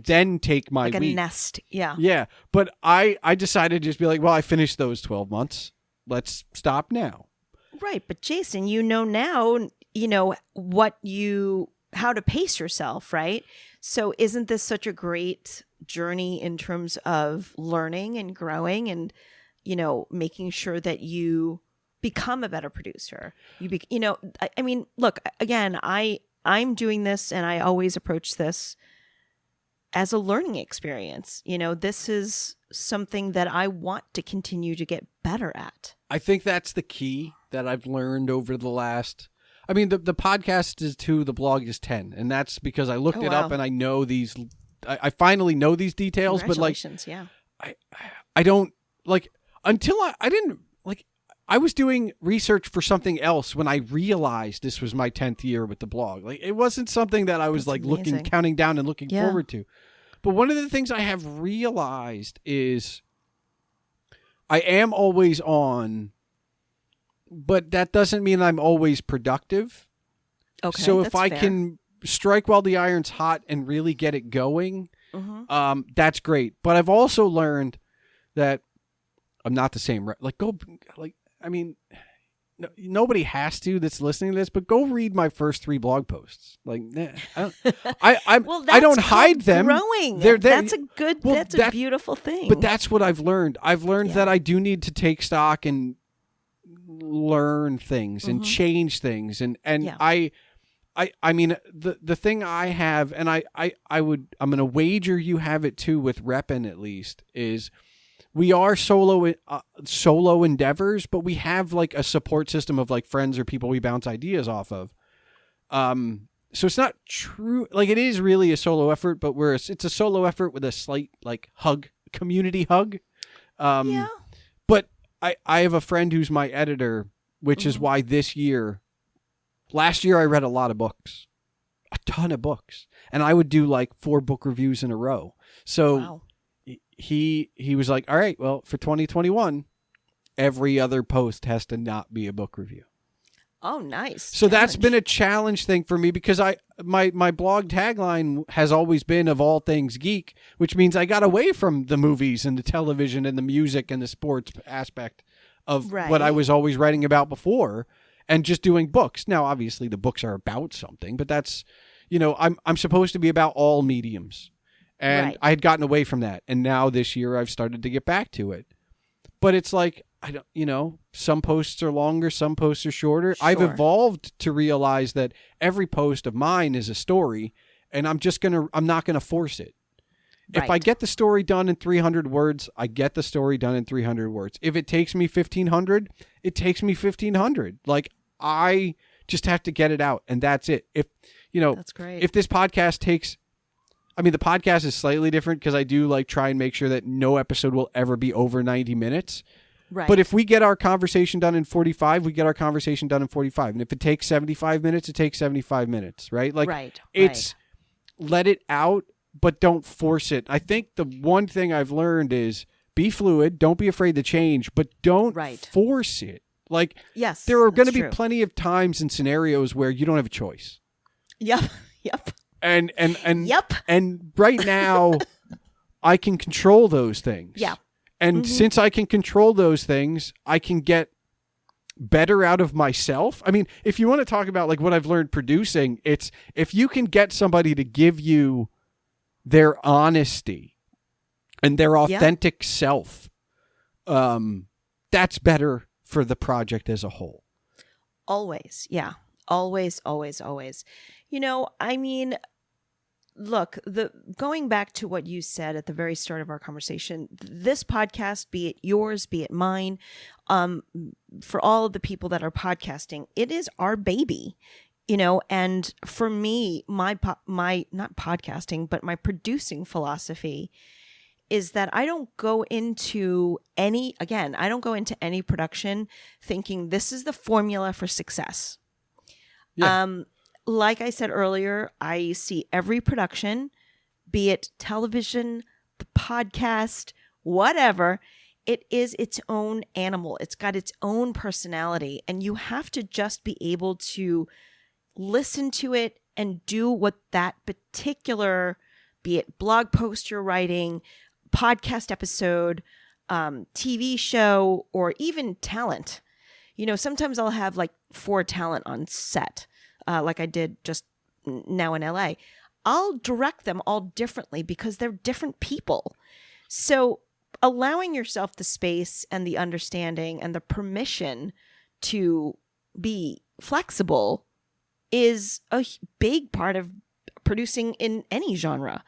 then take my week. Like a nest. Yeah. Yeah. But I decided to just be like, well, I finished those 12 months. Let's stop now. Right. But Jason, now, how to pace yourself, right? So isn't this such a great journey in terms of learning and growing and, making sure that you become a better producer? Look, again, I'm doing this and I always approach this as a learning experience. This is something that I want to continue to get better at. I think that's the key that I've learned over the last... I mean, the podcast is 2, the blog is 10. And that's because I looked it up and I know these... I finally know these details. Congratulations, but I don't... Like, until I didn't... Like, I was doing research for something else when I realized this was my 10th year with the blog. Like, it wasn't something that I was counting down and looking forward to. But one of the things I have realized is I am always on but that doesn't mean I'm always productive. Okay. So if that's I fair. can strike while the iron's hot and really get it going, that's great. But I've also learned that I'm not the same. Nobody has to that's listening to this, but go read my first 3 blog posts. Like, I don't hide them. Growing. They're there. That's a good. That's a beautiful thing. But that's what I've learned. I've learned that I do need to take stock and learn things and change things. And I mean, the thing I have, and I'm going to wager you have it too with Reppin at least, is we are solo endeavors, but we have like a support system of like friends or people we bounce ideas off of. So it's not true. Like it is really a solo effort, but it's a solo effort with a slight like community hug. But I have a friend who's my editor, which is why last year I read a lot of books, a ton of books, and I would do like 4 book reviews in a row. So wow. He was like, all right, well, for 2021, every other post has to not be a book review. Oh, nice. So that's been a challenge thing for me because my blog tagline has always been of all things geek, which means I got away from the movies and the television and the music and the sports aspect of what I was always writing about before and just doing books. Now, obviously the books are about something, but that's, I'm supposed to be about all mediums. And I had gotten away from that. And now this year I've started to get back to it. But it's like, some posts are longer, some posts are shorter. I've evolved to realize that every post of mine is a story and I'm not going to force it. If I get the story done in 300 words, I get the story done in 300 words. If it takes me 1,500, it takes me 1,500. Like I just have to get it out and that's it. That's great. If this podcast takes, the podcast is slightly different because I do like try and make sure that no episode will ever be over 90 minutes. Right. But if we get our conversation done in 45, we get our conversation done in 45. And if it takes 75 minutes, it takes 75 minutes, right? Like let it out, but don't force it. I think the one thing I've learned is be fluid. Don't be afraid to change, but don't force it. Like, there are going to be plenty of times and scenarios where you don't have a choice. Yep. And right now I can control those things. Yeah. And since I can control those things, I can get better out of myself. I mean, if you want to talk about like what I've learned producing, it's if you can get somebody to give you their honesty and their authentic self, that's better for the project as a whole. Always. Yeah. Always. Look, going back to what you said at the very start of our conversation, this podcast, be it yours, be it mine, for all of the people that are podcasting, it is our baby, and for me, my not podcasting, but my producing philosophy is that I don't go into any production thinking this is the formula for success. Yeah. Like I said earlier, I see every production, be it television, the podcast, whatever, it is its own animal. It's got its own personality, and you have to just be able to listen to it and do what that particular, be it blog post you're writing, podcast episode, TV show, or even talent. Sometimes I'll have like 4 talent on set. Like I did just now in LA, I'll direct them all differently because they're different people. So allowing yourself the space and the understanding and the permission to be flexible is a big part of producing in any genre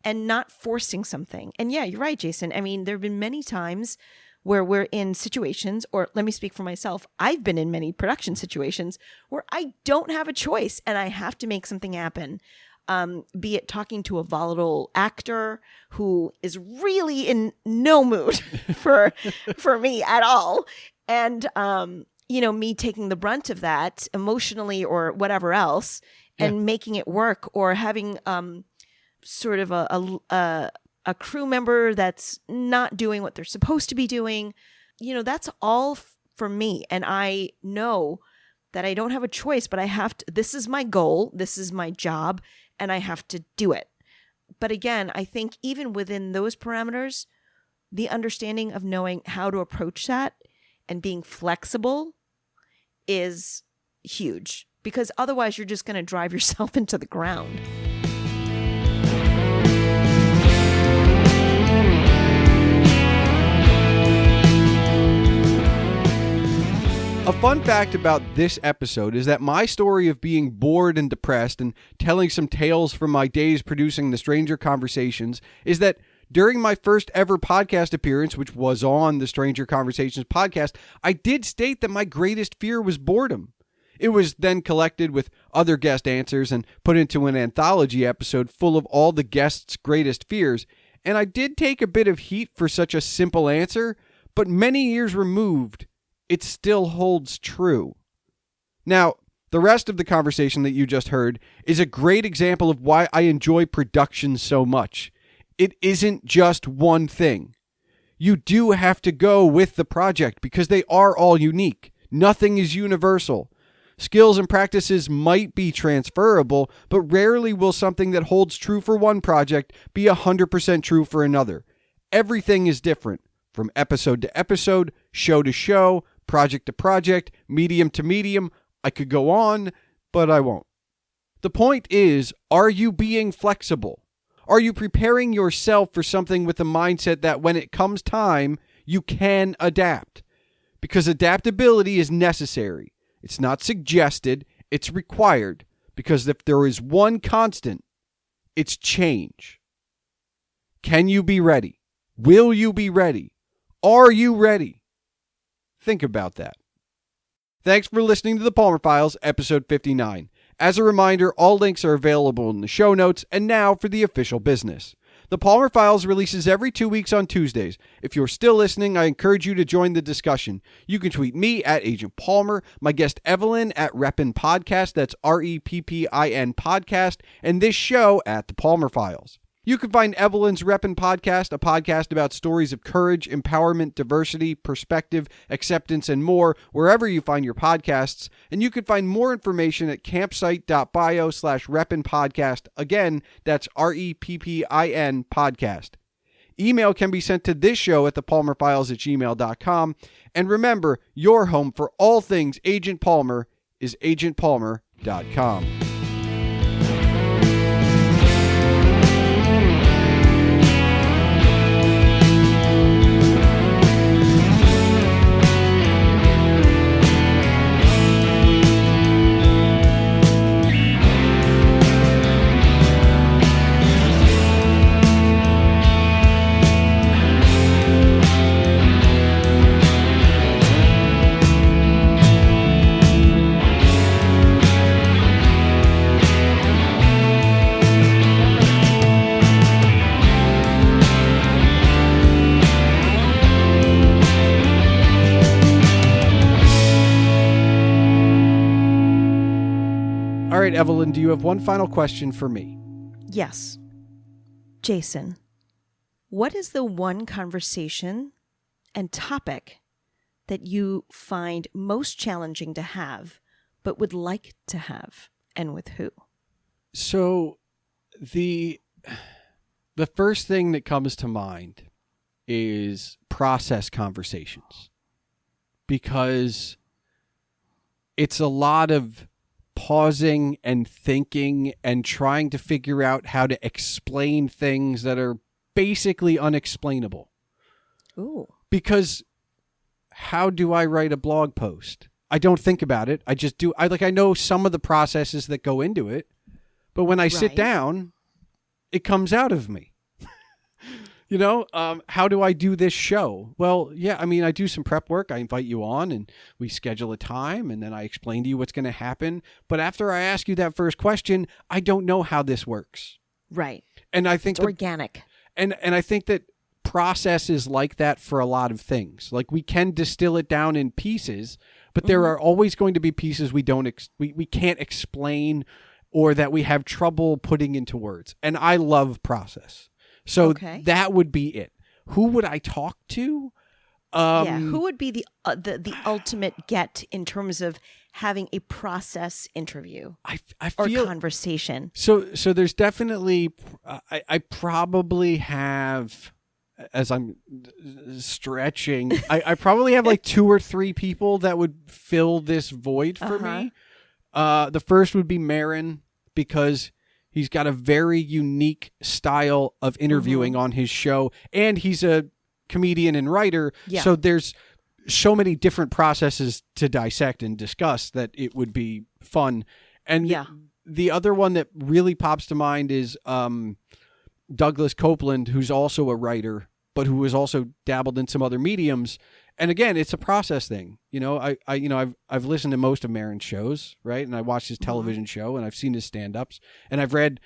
and not forcing something. And yeah, you're right, Jason. There have been many times where we're in situations, or let me speak for myself, I've been in many production situations where I don't have a choice and I have to make something happen. Be it talking to a volatile actor who is really in no mood for me at all. And, me taking the brunt of that emotionally or whatever else and making it work, or having sort of a crew member that's not doing what they're supposed to be doing. That's all for me. And I know that I don't have a choice, but I have to, this is my goal. This is my job, and I have to do it. But again, I think even within those parameters, the understanding of knowing how to approach that and being flexible is huge, because otherwise you're just going to drive yourself into the ground. A fun fact about this episode is that my story of being bored and depressed and telling some tales from my days producing the Stranger Conversations is that during my first ever podcast appearance, which was on the Stranger Conversations podcast, I did state that my greatest fear was boredom. It was then collected with other guest answers and put into an anthology episode full of all the guests' greatest fears, and I did take a bit of heat for such a simple answer, but many years removed, it still holds true. Now, the rest of the conversation that you just heard is a great example of why I enjoy production so much. It isn't just one thing. You do have to go with the project because they are all unique. Nothing is universal. Skills and practices might be transferable, but rarely will something that holds true for one project be 100% true for another. Everything is different, from episode to episode, show to show, project to project, medium to medium. I could go on, but I won't. The point is, are you being flexible? Are you preparing yourself for something with the mindset that when it comes time, you can adapt? Because adaptability is necessary. It's not suggested, it's required. Because if there is one constant, it's change. Can you be ready? Will you be ready? Are you ready? Think about that. Thanks for listening to the Palmer Files, episode 59. As a reminder, all links are available in the show notes, and now for the official business. The Palmer Files releases every 2 weeks on Tuesdays. If you're still listening, I encourage you to join the discussion. You can tweet me at Agent Palmer, my guest Evelien at Reppin Podcast, that's Reppin Podcast, and this show at the Palmer Files. You can find Evelien's Reppin Podcast, a podcast about stories of courage, empowerment, diversity, perspective, acceptance, and more, wherever you find your podcasts. And you can find more information at campsite.bio/Reppin Podcast. Again, that's Reppin Podcast. Email can be sent to this show at thepalmerfiles@gmail.com. And remember, your home for all things Agent Palmer is agentpalmer.com. All right, Evelien, do you have one final question for me? Yes. Jason, what is the one conversation and topic that you find most challenging to have, but would like to have, and with who? So the first thing that comes to mind is process conversations, because it's a lot of pausing and thinking and trying to figure out how to explain things that are basically unexplainable. Ooh. Because how do I write a blog post? I don't think about it. I just do. I know some of the processes that go into it, but when I sit down, it comes out of me. You know, how do I do this show? Well, yeah, I mean, I do some prep work. I invite you on and we schedule a time and then I explain to you what's going to happen. But after I ask you that first question, I don't know how this works. Right. And I think it's organic. And I think that process is like that for a lot of things. Like we can distill it down in pieces, but there are always going to be pieces we can't explain or that we have trouble putting into words. And I love process. So that would be it. Who would I talk to? Who would be the ultimate get in terms of having a process interview I or feel conversation? so there's definitely I probably have, as I'm stretching, I probably have like 2 or 3 people that would fill this void for me. The first would be Marin, because he's got a very unique style of interviewing on his show, and he's a comedian and writer. Yeah. So there's so many different processes to dissect and discuss that it would be fun. And the other one that really pops to mind is Douglas Copeland, who's also a writer, but who has also dabbled in some other mediums. And again, it's a process thing. I've listened to most of Marin's shows, right? And I watched his television show, and I've seen his stand-ups, and I've read.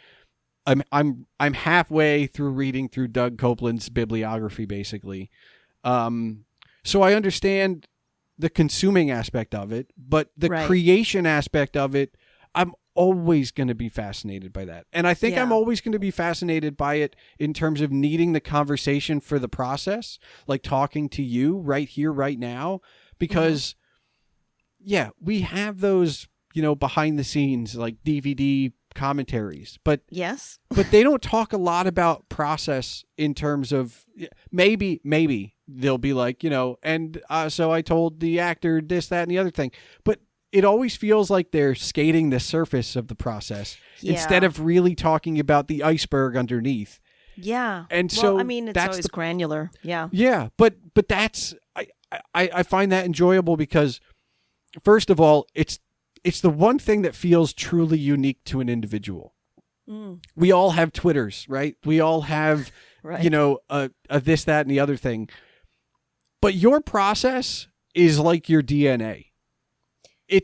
I'm halfway through reading through Doug Copeland's bibliography, basically. So I understand the consuming aspect of it, but the creation aspect of it, I'm always going to be fascinated by that. And I think I'm always going to be fascinated by it in terms of needing the conversation for the process, like talking to you right here, right now, because we have those, behind the scenes, like DVD commentaries, but they don't talk a lot about process in terms of maybe they'll be like, and so I told the actor this, that, and the other thing, but it always feels like they're skating the surface of the process instead of really talking about the iceberg underneath. Yeah. And so it's that's always granular. Yeah. Yeah. But that's, I find that enjoyable because, first of all, it's the one thing that feels truly unique to an individual. We all have Twitters, right? We all have, a this, that, and the other thing. But your process is like your DNA.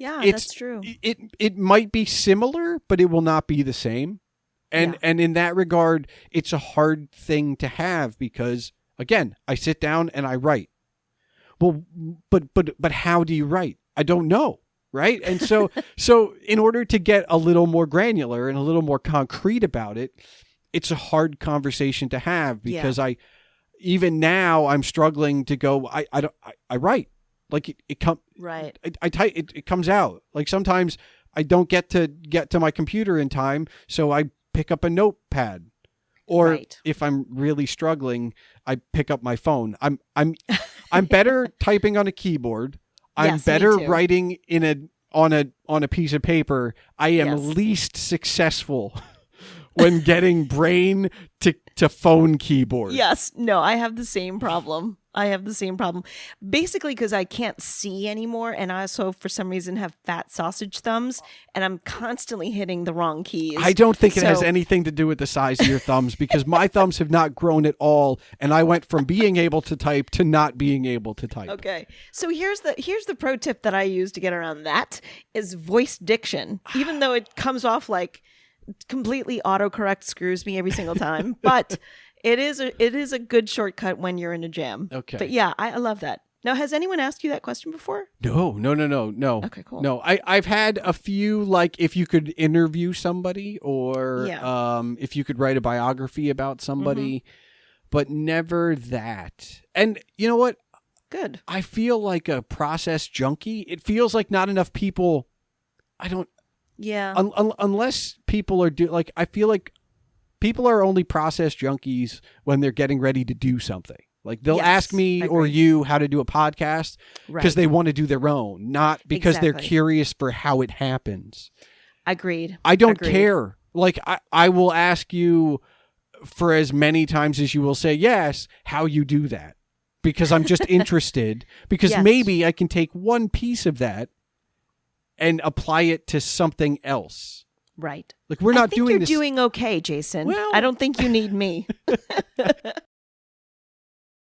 That's true. It might be similar, but it will not be the same. And in that regard, it's a hard thing to have because, again, I sit down and I write. Well, but how do you write? I don't know, right? And so in order to get a little more granular and a little more concrete about it, it's a hard conversation to have because even now I'm struggling to go. I write. Like it comes right. It comes out. Like sometimes I don't get to my computer in time, so I pick up a notepad. Or if I'm really struggling, I pick up my phone. I'm better typing on a keyboard. I'm better writing on a piece of paper. I am least successful when getting brain to phone keyboard. Yes. No, I have the same problem. Basically because I can't see anymore, and I also, for some reason, have fat sausage thumbs, and I'm constantly hitting the wrong keys. I don't think it has anything to do with the size of your thumbs, because my thumbs have not grown at all, and I went from being able to type to not being able to type. Okay. So here's the pro tip that I use to get around that is voice diction, even though it comes off like completely autocorrect screws me every single time, but it is a good shortcut when you're in a jam. Okay. But yeah, I love that. Now, has anyone asked you that question before? No. Okay, cool. No, I've had a few, like if you could interview somebody or if you could write a biography about somebody, but never that. And you know what? Good. I feel like a process junkie. It feels like not enough people. Unless people are I feel like people are only process junkies when they're getting ready to do something. Like they'll ask me or you how to do a podcast because they want to do their own, not because they're curious for how it happens. Agreed. I don't care. Like I will ask you for as many times as you will say yes, how you do that, because I'm just interested, because maybe I can take one piece of that and apply it to something else. Right. Like we're not doing you're this. Doing okay, Jason. Well, I don't think you need me.